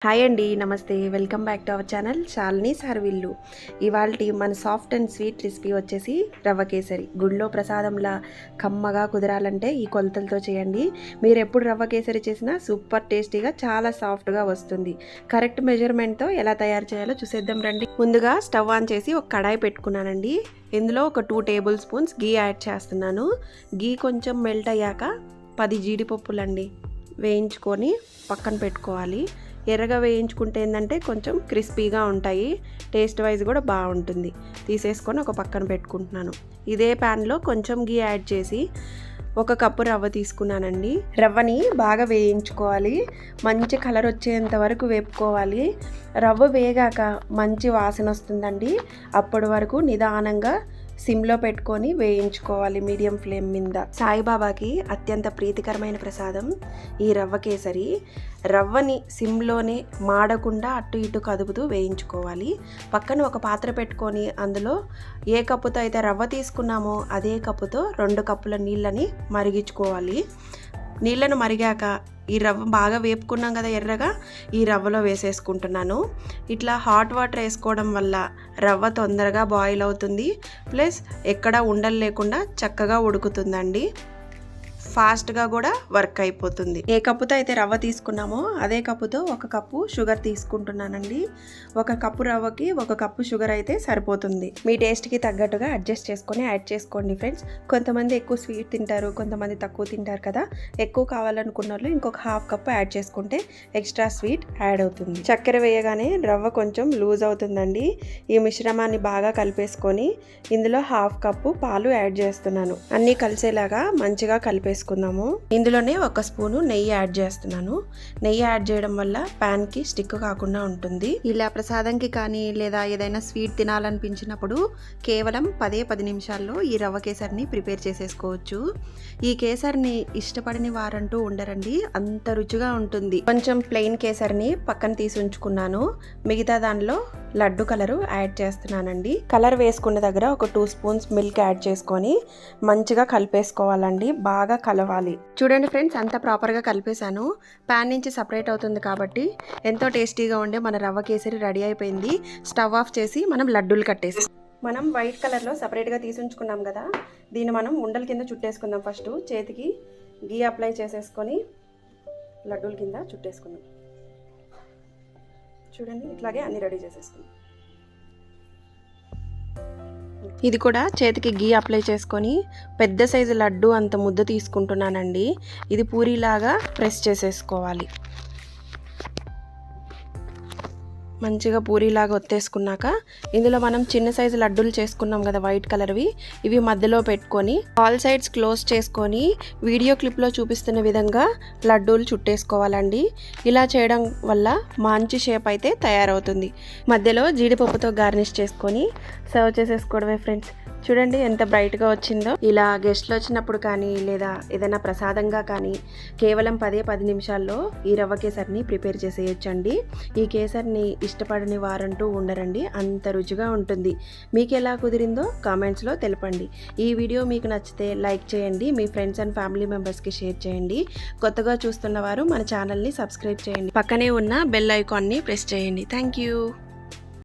Hi అండి, నమస్తే. Welcome back to our channel Shalini సర్విల్లు. ఇవాళ మన సాఫ్ట్ అండ్ స్వీట్ రెసిపీ వచ్చేసి రవ్వ కేసరి. గుడిలో ప్రసాదంలా కమ్మగా కుదరాలంటే ఈ కొలతలతో చేయండి. మీరు ఎప్పుడు రవ్వ కేసరి చేసినా సూపర్ టేస్టీగా చాలా సాఫ్ట్గా వస్తుంది. కరెక్ట్ మెజర్మెంట్తో ఎలా తయారు చేయాలో చూసేద్దాం రండి. ముందుగా స్టవ్ ఆన్ చేసి ఒక కడాయి పెట్టుకున్నానండి. ఇందులో ఒక 2 టేబుల్ స్పూన్స్ గీ యాడ్ చేస్తున్నాను. గీ కొంచెం మెల్ట్ అయ్యాక 10 జీడిపప్పులండి వేయించుకొని పక్కన పెట్టుకోవాలి. ఎర్రగా వేయించుకుంటే ఏంటంటే కొంచెం క్రిస్పీగా ఉంటాయి, టేస్ట్ వైజ్ కూడా బాగుంటుంది. తీసేసుకొని ఒక పక్కన పెట్టుకుంటున్నాను. ఇదే ప్యాన్లో కొంచెం గీ యాడ్ చేసి 1 కప్పు రవ్వ తీసుకున్నానండి. రవ్వని బాగా వేయించుకోవాలి, మంచి కలర్ వచ్చేంత వరకు వేపుకోవాలి. రవ్వ వేగాక మంచి వాసన వస్తుందండి. అప్పటి వరకు నిదానంగా సిమ్లో పెట్టుకొని వేయించుకోవాలి మీడియం ఫ్లేమ్ మీద. సాయిబాబాకి అత్యంత ప్రీతికరమైన ప్రసాదం ఈ రవ్వ కేసరి. రవ్వని సిమ్లోనే మాడకుండా అటు ఇటు కదుపుతూ వేయించుకోవాలి. పక్కన ఒక పాత్ర పెట్టుకొని అందులో ఏ కప్పుతో అయితే రవ్వ తీసుకున్నామో అదే కప్పుతో 2 కప్పుల నీళ్ళని మరిగించుకోవాలి. నీళ్ళను మరిగాక ఈ రవ్వ బాగా వేపుకున్నాం కదా ఎర్రగా, ఈ రవ్వలో వేసేసుకుంటున్నాను. ఇట్లా హాట్ వాటర్ వేసుకోవడం వల్ల రవ్వ తొందరగా బాయిల్ అవుతుంది, ప్లస్ ఎక్కడ ఉండలు లేకుండా చక్కగా ఉడుకుతుందండి. ఫాస్ట్గా కూడా వర్క్ అయిపోతుంది. ఏ కప్పుతో అయితే రవ్వ తీసుకున్నామో అదే కప్పుతో 1 కప్పు షుగర్ తీసుకుంటున్నానండి. 1 కప్పు రవ్వకి 1 కప్పు షుగర్ అయితే సరిపోతుంది. మీ టేస్ట్కి తగ్గట్టుగా అడ్జస్ట్ చేసుకొని యాడ్ చేసుకోండి ఫ్రెండ్స్. కొంతమంది ఎక్కువ స్వీట్ తింటారు, కొంతమంది తక్కువ తింటారు కదా. ఎక్కువ కావాలనుకున్న వాళ్ళు ఇంకొక 1/2 కప్పు యాడ్ చేసుకుంటే ఎక్స్ట్రా స్వీట్ యాడ్ అవుతుంది. చక్కెర వేయగానే రవ్వ కొంచెం లూజ్ అవుతుందండి. ఈ మిశ్రమాన్ని బాగా కలిపేసుకొని ఇందులో 1/2 కప్పు పాలు యాడ్ చేస్తున్నాను. అన్నీ కలిసేలాగా మంచిగా కలిపేసుకుందాము. ఇందులోనే 1 స్పూను నెయ్యి యాడ్ చేస్తున్నాను. నెయ్యి యాడ్ చేయడం వల్ల ప్యాన్ కి స్టిక్ కాకుండా ఉంటుంది. ఇలా ప్రసాదంకి కానీ లేదా ఏదైనా స్వీట్ తినాలనిపించినప్పుడు కేవలం 10 నిమిషాల్లో ఈ రవ్వ కేసరిని ప్రిపేర్ చేసేసుకోవచ్చు. ఈ కేసరిని ఇష్టపడని వారంటూ ఉండరండి, అంత రుచిగా ఉంటుంది. కొంచెం ప్లెయిన్ కేసరిని పక్కన తీసి ఉంచుకున్నాను. మిగతా దానిలో లడ్డు కలరు యాడ్ చేస్తున్నానండి. కలర్ వేసుకున్న దగ్గర ఒక 2 స్పూన్స్ మిల్క్ యాడ్ చేసుకొని మంచిగా కలిపేసుకోవాలండి. బాగా కలవాలి. చూడండి ఫ్రెండ్స్, అంత ప్రాపర్గా కలిపేశాను. ప్యాన్ నుంచి సపరేట్ అవుతుంది కాబట్టి ఎంతో టేస్టీగా ఉండే మన రవ్వ కేసరి రెడీ అయిపోయింది. స్టవ్ ఆఫ్ చేసి మనం లడ్డూలు కట్టేసి మనం వైట్ కలర్లో సపరేట్గా తీసి ఉంచుకున్నాం కదా, దీన్ని మనం ఉండల కింద చుట్టేసుకుందాం. ఫస్ట్ చేతికి గీ అప్లై చేసేసుకొని లడ్డూల కింద చుట్టేసుకుందాం. చూడండి, ఇట్లాగే అన్ని రెడీ చేసేసుకుందాం. ఇది కూడా చేతికి గీ అప్లై చేసుకొని పెద్ద సైజు లడ్డు అంత ముద్ద తీసుకుంటున్నానండి. ఇది పూరీలాగా ప్రెస్ చేసేసుకోవాలి. మంచిగా పూరీలాగా ఒత్తేసుకున్నాక ఇందులో మనం చిన్న సైజు లడ్డూలు చేసుకున్నాం కదా వైట్ కలర్వి, ఇవి మధ్యలో పెట్టుకొని ఆల్ సైడ్స్ క్లోజ్ చేసుకొని వీడియో క్లిప్లో చూపిస్తున్న విధంగా లడ్డూలు చుట్టేసుకోవాలండి. ఇలా చేయడం వల్ల మంచి షేప్ అయితే తయారవుతుంది. మధ్యలో జీడిపప్పుతో గార్నిష్ చేసుకొని సర్వ్ చేసేసుకోవడమే ఫ్రెండ్స్. చూడండి ఎంత బ్రైట్గా వచ్చిందో. ఇలా గెస్ట్లు వచ్చినప్పుడు కానీ లేదా ఏదైనా ప్రసాదంగా కానీ కేవలం 10 నిమిషాల్లో ఈ రవ్వ కేసరిని ప్రిపేర్ చేసేయచ్చండి. ఈ కేసరిని ఇష్టపడని వారంటూ ఉండరండి, అంత రుచిగా ఉంటుంది. మీకు ఎలా కుదిరిందో కామెంట్స్లో తెలపండి. ఈ వీడియో మీకు నచ్చితే లైక్ చేయండి, మీ ఫ్రెండ్స్ అండ్ ఫ్యామిలీ మెంబర్స్కి షేర్ చేయండి. కొత్తగా చూస్తున్న వారు మన ఛానల్ని సబ్స్క్రైబ్ చేయండి. పక్కనే ఉన్న బెల్ ఐకాన్ని ప్రెస్ చేయండి. Thank you.